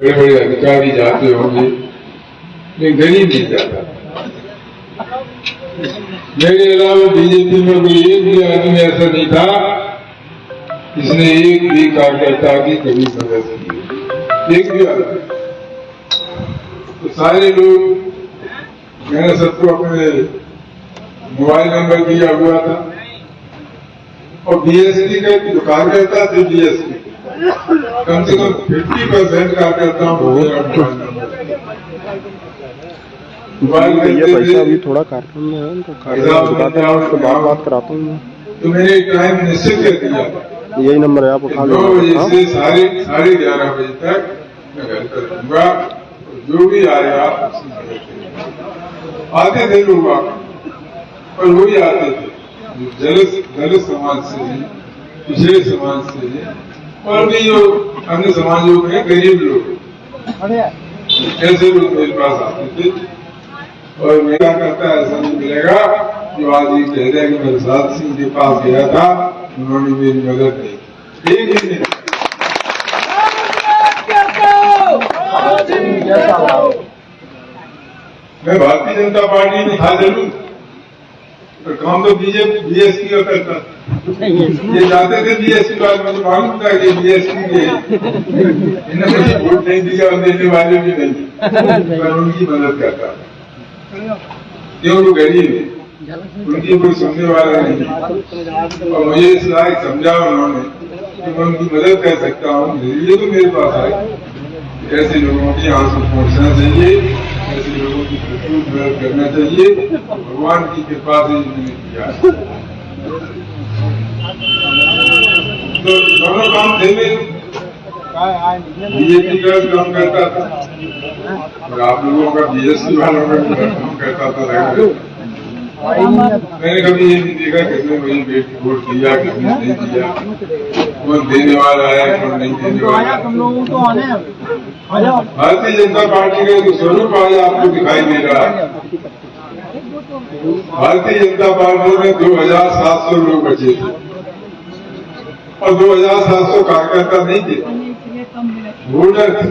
बड़े बड़े अधिकारी जाते होंगे, लेकिन गरीब नहीं जाता। मेरे अलावा बीजेपी में कोई एक भी आदमी ऐसा नहीं था जिसने एक भी कार्यकर्ता की कभी मदद की, एक भी आदमी। तो सारे लोग, मैंने सबको अपने मोबाइल नंबर दिया हुआ था, और बीएसपी का जो कार्यकर्ता थे, बीएसपी कम से कम 50% कार्यकर्ताओं को मेरा मोबाइल पैसा भी थोड़ा कार्यक्रम में है, तो बात कराता हूँ। तो मैंने एक टाइम निश्चित कर दिया, यही नंबर है, आप उठा लो। 9 बजे से साढ़े 11 बजे तक मैं घर पर रहूंगा, जो भी आएगा आते थे लोग, और वही आते थे दलित समाज से ही, पिछड़े समाज से ही, और भी जो अन्य समाजों में गरीब लोग, ऐसे लोग मेरे पास आते थे। और मेरा करता ऐसा नहीं मिलेगा जो आज ये कह रहे कि मैं प्रसाद सिंह के पास गया था, उन्होंने मेरी मदद नहीं की, एक ही नहीं। मैं भारतीय जनता पार्टी में था जरूर, पर काम तो बीएसपी का करता। ये जाते थे बीएसपी वाले, मुझे मालूम था कि बीएसपी के इन्हें मुझे वोट नहीं दिया और देने वाले भी नहीं, पर उनकी मदद करता। क्यों? वो गरीब है, उनकी कोई सुनने वाला नहीं, और मुझे इस लायक समझा उन्होंने कि मैं उनकी मदद कर सकता हूँ, ये तो मेरे पास आए। ऐसे लोगों की आंसू पहुंचना चाहिए, ऐसे लोगों की भरपूर मदद करना चाहिए, भगवान की कृपा से इन्होंने किया। तो दोनों काम थे, बीजेपी का काम करता था और आप लोगों का बीएसपी वालों का काम करता था। मैंने कभी ये नहीं देखा किसने मुझे बेटी वोट दिया, किसने नहीं दिया, कौन देने वाला है, कौन नहीं देने वाला। भारतीय जनता पार्टी का जो स्वरूप आज आपको दिखाई दे रहा है, भारतीय जनता पार्टी में 2700 लोग बचे थे, और 2700 कार्यकर्ता नहीं थे, वोटर थे।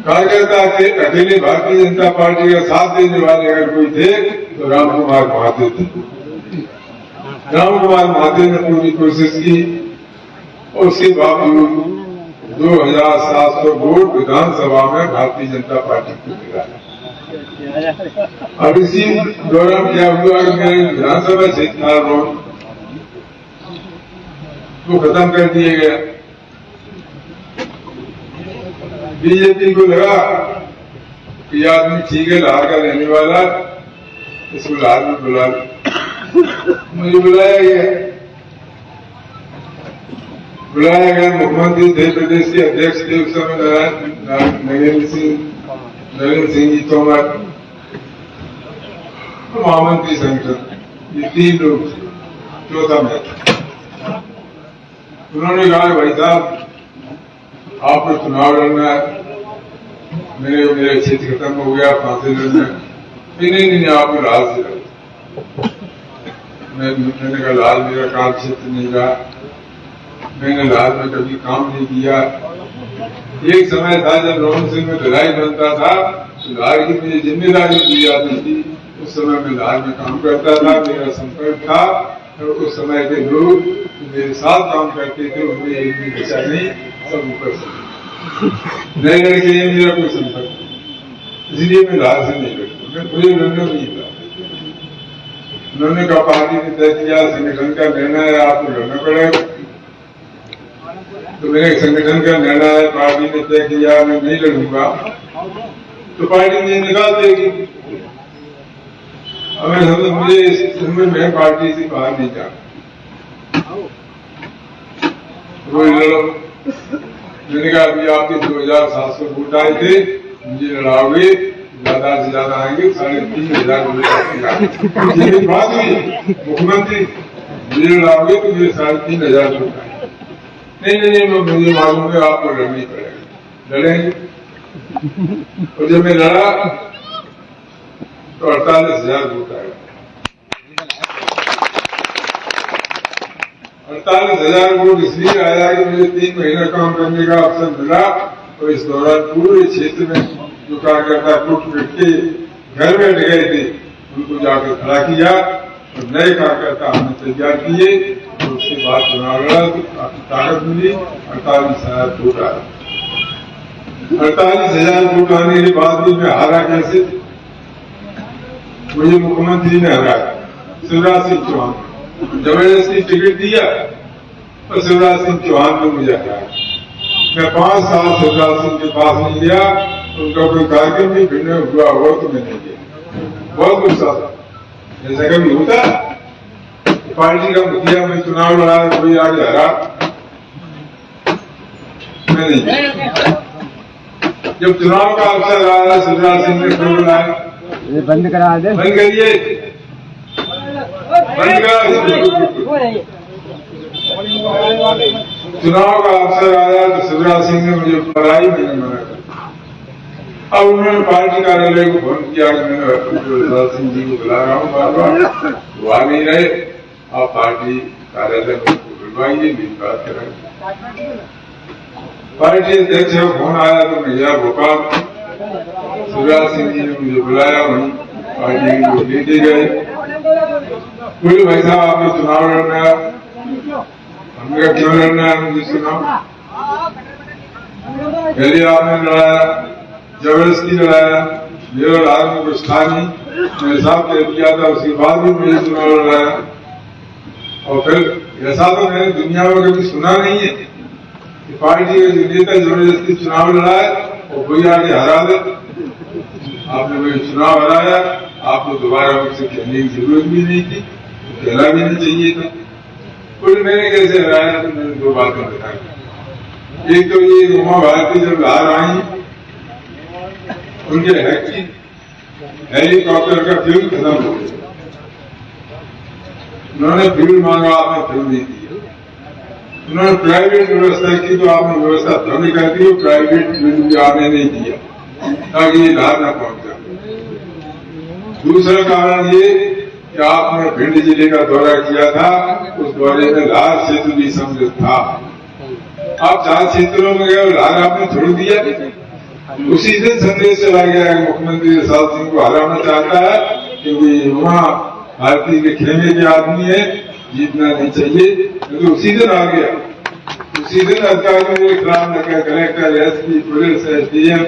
कार्यकर्ता के अकेले भारतीय जनता पार्टी का साथ देने वाले अगर कोई थे तो राम कुमार महाते थे। राम कुमार महाते ने पूरी कोशिश की, और उसके बावजूद 2700 वोट विधानसभा में भारतीय जनता पार्टी को मिला। अब इसी दौरान क्या हुआ कि मेरे विधानसभा क्षेत्र वोट को खत्म कर दिए गए। बीजेपी को लगा कि आदमी ठीक है, लाहौर का रहने वाला, इसको लाहौर में बुला लो। मुझे बुलाया गया। मुख्यमंत्री थे, प्रदेश के अध्यक्ष थे उस समय नरेंद्र सिंह जी तोमर, महामंत्री संगठन, ये 3 लोग, चौथा मैं। उन्होंने कहा भाई साहब आपको चुनाव लड़ना है, मेरा क्षेत्र खत्म हो गया, फांसी लड़ना है। नहीं, आपको लाल से लड़ो। मैंने कहा लाल मेरा काम क्षेत्र नहीं रहा, मैंने लाल में कभी काम नहीं किया। एक समय था जब रोहन सिंह में लड़ाई बनता था तो लाल की मुझे जिम्मेदारी दी जाती थी, उस समय मैं लाल में काम करता था, मेरा संपर्क था, और उस समय के लोग मेरे साथ काम करते थे, उनमें एक भी बचा नहीं, सब ऊपर से नए लड़के, मेरा कोई संपर्क नहीं, इसलिए मैं लाल से नहीं लड़ता, मुझे लड़ना नहीं था। उन्होंने कहा पार्टी ने तय किया, संगठन का निर्णय है, आपको लड़ना पड़ेगा। तो मेरे संगठन का निर्णय है, पार्टी ने तय किया मैं नहीं लड़ूंगा, तो पार्टी मुझे निकाल देगी। अब मुझे इस उम्र में पार्टी से बाहर नहीं जाना, वो लड़ो। मैंने कहा अभी आपके 2700 वोट आए थे, मुझे लड़ाओगे, ज्यादा से ज्यादा आएंगे, 3500 वोट। ये बात हुई मुख्यमंत्री, मुझे लड़ाओगे तो मेरे 3500 वोट आएंगे। नहीं, मुझे मालूम है आपको लड़नी पड़ेगा, लड़ेंगे। और जब मैं लड़ा तो 48,000 वोट आए। 48,000 वोट इसलिए आया कि मुझे 3 महीना काम करने का अवसर मिला, तो इस दौरान पूरे क्षेत्र में जो कार्यकर्ता टूट पिट के घर बैठ गए थे उनको जाकर खड़ा किया और नए कार्यकर्ता हमने तैयार किए। तो उसके बाद चुनाव लड़ा तो काफी ताकत मिली। 48,000 वोट आया। 48,000 वोट आने के बाद भी मैं हारा कैसे? मुझे मुख्यमंत्री ने हराया, शिवराज सिंह चौहान जबरदस्ती टिकट दिया और शिवराज सिंह चौहान ने मुझे हराया। मैं 5 साल शिवराज सिंह के पास नहीं गया, उनका कोई कार्यक्रम भी भिन्न हुआ हो तो मैं नहीं गया। बहुत गुस्सा था। ऐसा कभी होता पार्टी का मुखिया में चुनाव लड़ा, कोई आगे हरा, मैं नहीं गया। जब चुनाव का अवसर आया शिवराज सिंह ने फोन बुलाया, ये बंद करा दे, बंद करिए, बंद करा। चुनाव का अवसर आया तो शिवराज सिंह ने मुझे बुलाई, मैंने मना कर। अब उन्होंने पार्टी कार्यालय को फोन किया कि मैंने शिवराज सिंह जी को बुला रहा हूँ बार बार, वो आ नहीं रहे, आप पार्टी कार्यालय को बुलवाइए, मेरी बात करेंगे। पार्टी अध्यक्ष का फोन आया तो मैं गया भोपाल। शिवराज सिंह जी ने मुझे बुलाया, वहीं पार्टी के लोग लेके गए। बोले भाई साहब आपने चुनाव लड़ना है। हमने कहा क्यों लड़ना है? मुझे सुनाओ। पहले आपने लड़ाया, जबरदस्ती लड़ाया, मेरा हाथ में कुछ था नहीं, मैंने साफ कह दिया था, उसके बाद भी मुझे चुनाव लड़ाया। और फिर ऐसा तो मैंने दुनिया में कभी सुना नहीं है कि पार्टी का जो नेता जबरदस्ती चुनाव लड़ाए और कोई आगे हरा दे। आपने मुझे चुनाव हराया, आपको दोबारा मुझसे कहने की जरूरत भी नहीं थी, कहना भी नहीं चाहिए था। बोले मैंने कैसे हराया? तो मैंने 2 बातें बताई। एक तो ये उमा भारती जब बाहर आई, उनके हेलीकॉप्टर का फ्यूल खत्म हो गया, उन्होंने फ्यूल मांगा, आपने फ्यूल नहीं दिया। उन्होंने प्राइवेट व्यवस्था की तो आपने व्यवस्था बंद कर दी, प्राइवेट फ्यूल भी आपने नहीं दिया ताकि ये लार न पहुंच जाए। दूसरा कारण ये कि आपने भिंड जिले का दौरा किया था, उस दौरे में लार क्षेत्र भी सम्मिलित था। आप 4 क्षेत्रों में गए और लार आपने छोड़ दिया। उसी दिन संदेश चला गया कि मुख्यमंत्री शिवराज सिंह को हराना चाहता है क्योंकि वहां भारतीय के खेमे के आदमी है, जीतना नहीं चाहिए। तो उसी दिन आ गया, उसी दिन अधिकारियों के खिलाफ लगा, कलेक्टर, एसपी, पुलिस, एसडीएम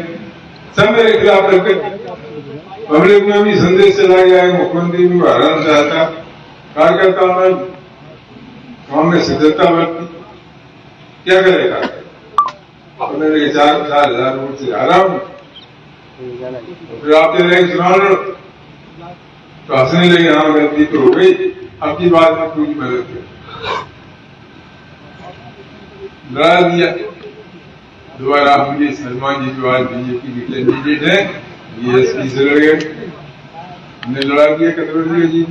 सब मेरे खिलाफ लगे। पब्लिक में भी संदेश चला गया कि मुख्यमंत्री को हराना चाहता। कार्यकर्ताओं ने काम में सजगता बरती, क्या करेगा? मैंने 4,000 वोट से हारा हूं, फिर आप कह रहे हैं चुनाव लड़ो, तो हंसने लगे, हाँ गलती तो हो गई, अब की बात में पूरी मदद कर लड़ा दिया। दोबारा अमरीश शर्मा जी जो आज बीजेपी के कैंडिडेट है, बीएसपी से लड़ गए, हमने लड़ा दिया कटवरिया जी।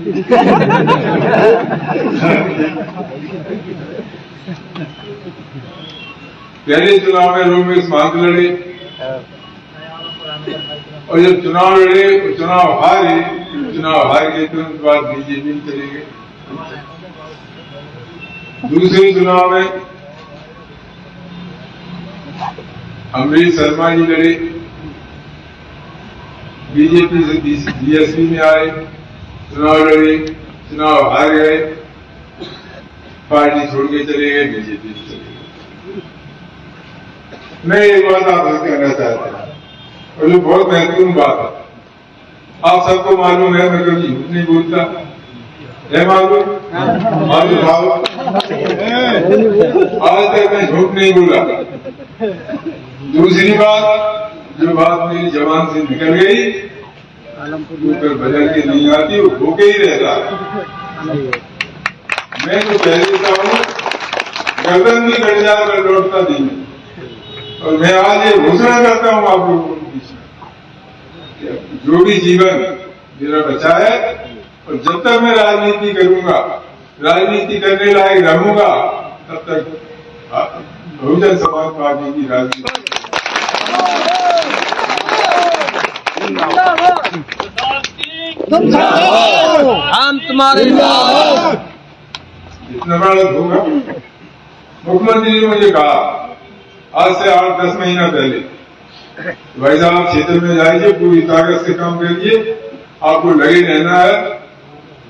पहले चुनाव में रोमेश महंत लड़े और जब चुनाव लड़े तो चुनाव हार के तुरंत बाद बीजेपी चले गए। दूसरे चुनाव में अमरीश शर्मा जी लड़े, बीजेपी से बीएसपी में आए, चुनाव लड़े, चुनाव हार गए, पार्टी छोड़ के चले गए, बीजेपी में चले गए। मैं एक बात आपसे कहना चाहता हूं और जो बहुत महत्वपूर्ण बात है, आप सबको मालूम है मैं कभी झूठ नहीं बोलता है, मालूम भाव आज तक मैं झूठ नहीं बोला। दूसरी बात, जो बात मेरी जबान से निकल गई वो फिर बदल के नहीं आती, वो होके ही रहता। मैं तो कह देता हूँ गर्दन भी कट जाए मैं लौटता नहीं, और मैं आज ये घोषणा करता हूँ आप लोगों के बीच में, जो भी जीवन मेरा बचा है और जब तक मैं राजनीति करूंगा, राजनीति करने लायक रहूंगा, तब तक बहुजन समाज पार्टी की राजनीति हम तुम्हारे इतना बड़ा होगा। मुख्यमंत्री ने मुझे कहा आज से 8-10 महीना पहले, भाई साहब क्षेत्र में जाइए, पूरी ताकत से काम करिए, आपको लगे रहना है,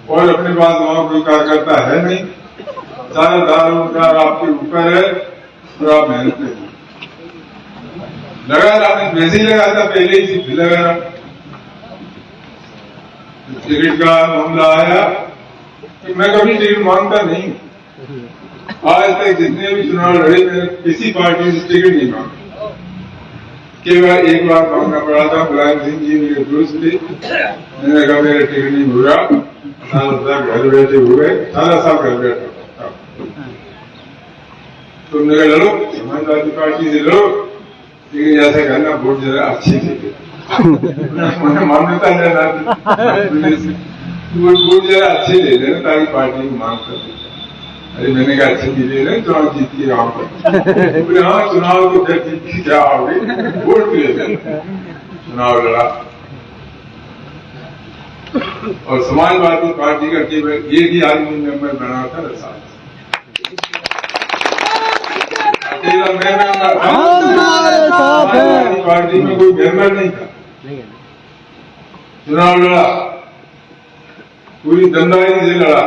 और अपने पास वहां कोई कार्यकर्ता है नहीं, सारा दारोमदार आपके ऊपर है, और आप मेहनत करिए। लगा रहा, वैसे ही लगा था पहले ही से लगा रहा। टिकट का मामला आया कि मैं कभी टिकट मांगता नहीं, आज तक जितने भी चुनाव लड़े मैंने किसी पार्टी से टिकट नहीं मांगा। केवल एक बार मांगना पड़ा था, मुलायम सिंह जी मेरे दोस्त थे, मैंने कहा मेरा टिकट नहीं हुआ, सारा घर बैठे हुए, सारा साल घर बैठा, तुमने कहा लड़ो, समाजवादी पार्टी से लड़ो, लेकिन ऐसा करना वोट जरा अच्छी से मान्यता लेना, वोट जरा अच्छे ले लेना ताकि पार्टी को मांग कर। अरे मैंने कहा अच्छे भी ले लें, चुनाव जीत के आओगे, बोले हाँ चुनाव को जब जीत के क्या आओगे, वोट भी ले लेना। चुनाव लड़ा, और समाजवादी पार्टी का केवल एक ही आदमी मेंबर बना था, रसाल। अकेला मैं मेंबर था, समाजवादी पार्टी में कोई मेंबर नहीं था। चुनाव लड़ा, पूरी दमदारी से लड़ा,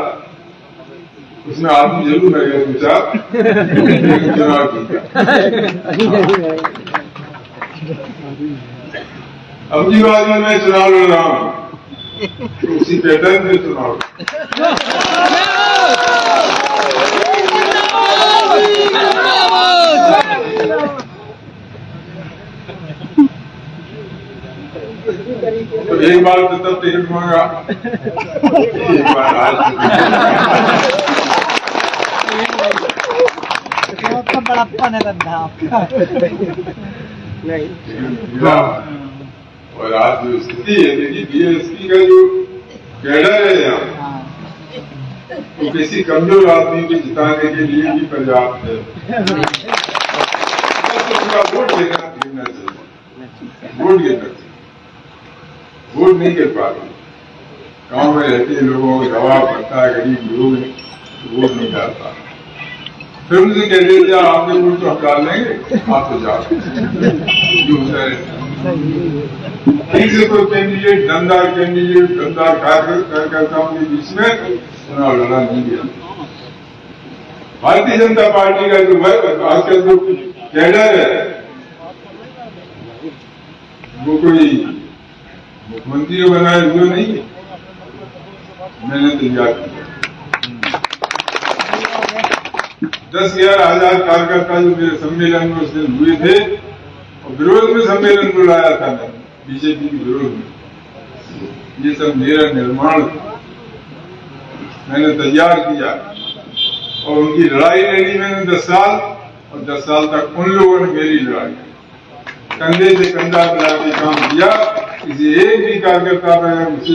उसमें आदमी जरूर लगे पूछा, लेकिन चुनाव जीता। अब की बात में मैं चुनाव लड़ रहा हूं, तो उसी पैटर्न में चुनाव। तो एक बार तो तब टिकट मांगा, एक बार आज तो बड़प्पन है धंधा आपका। और आज जो स्थिति है, देखिए बीएसपी का जो कैडर है यहाँ, तो किसी कमजोर आदमी को जिताने के लिए भी पर्याप्त है। वोट गिरना चाहिए, वोट गिरना चाहिए, वोट नहीं गिर पाते। गांव में रहते लोगों को दबाव पड़ता है, गरीब लोग हैं, तो वोट नहीं डालता। फिर उनसे कह दिया जा आपके वोट तो हम डाल लेंगे, आप तो जाओ, जो होता है। ठीक से कोई कैंडिडेट, दमदार कैंडिडेट, दमदार कार्यकर्ताओं के बीच में चुनाव लड़ा नहीं गया। भारतीय जनता पार्टी का जो आजकल जो कैडर है, वो कोई मुख्यमंत्री को बनाए हुए नहीं है, मैंने तैयार किया। 10,000 कार्यकर्ता जो मेरे सम्मेलन में उस दिन हुए थे, और विरोध में सम्मेलन बुलाया था मैंने, बीजेपी के विरोध में। ये सब मेरा निर्माण था, मैंने तैयार किया, और उनकी लड़ाई लड़ी मैंने 10 साल, और 10 साल तक उन लोगों ने मेरी लड़ाई कंधे से कंधा मिला के काम किया। किसी एक भी कार्यकर्ता में